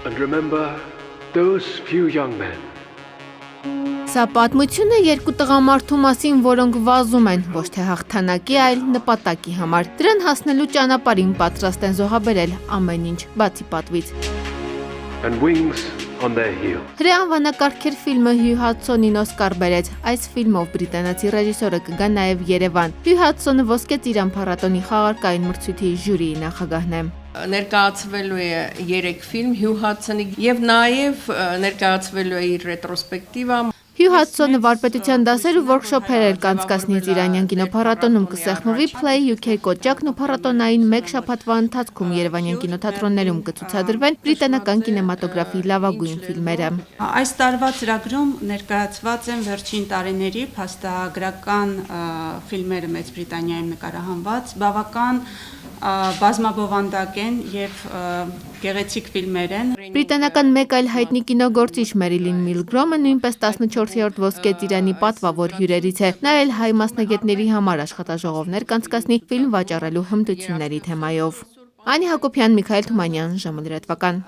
And remember those few young men. Սա պատմություն է երկու տղամարդու մասին, որոնք վազում են ոչ թե հաղթանակի, այլ նպատակի համար։ Դրան հասնելու ճանապարհին պատրաստ են զոհաբերել ամեն ինչ, բացի պատվից։ And wings on their heel. Հրեանվանակարգեր ֆիլմը Հյու Հադսոնին Օսկար բերեց։ Այս ֆիլմով բրիտանացի ռեժիսորը կգա նաև Երևան։ Հյու Հադսոնը Ոսկե ծիրան փառատոնի խաղարկային մրցույթի ժյուրիի նախագահն է։ Ներկայացվելու է 3 ֆիլմ Հյու Հադսոնի եւ նաեւ ներկայացվելու է իր ռետրոսպեկտիվա։ Հյու Հադսոնը վարպետության դասեր ու workshop-եր էր կանցկացնի Ծիրանյան կինոփառատոնում կսեղմվի Play UK կոճակն ու փառատոնային 1 շաբաթվա ընթացքում Երևանյան կինոթատրոններում կցուցադրվեն բրիտանական կինեմատոգրաֆի լավագույն ֆիլմերը։ Այս տարվա ծրագրում ներկայացված են վերջին տարիների փաստագրական ֆիլմերը Մեծ Բրիտանիայում նկարահանված, բավական բազմաբովանդակ են եւ գեղեցիկ ֆիլմեր են։ Բրիտանական մեկ այլ հայտնի կինոգործիչ Մերիլին Միլգրոմը նույնպես 14-րդ Ոսկե ծիրանի պատվավոր հյուրերից է։ Նա էլ հայ մասնագետների համար աշխատաժողովներ կանցկացնի ֆիլմ վաճառելու հմտությունների թեմայով։ Անի Հակոբյան, Միքայել Թումանյան, ժամը լրատվական։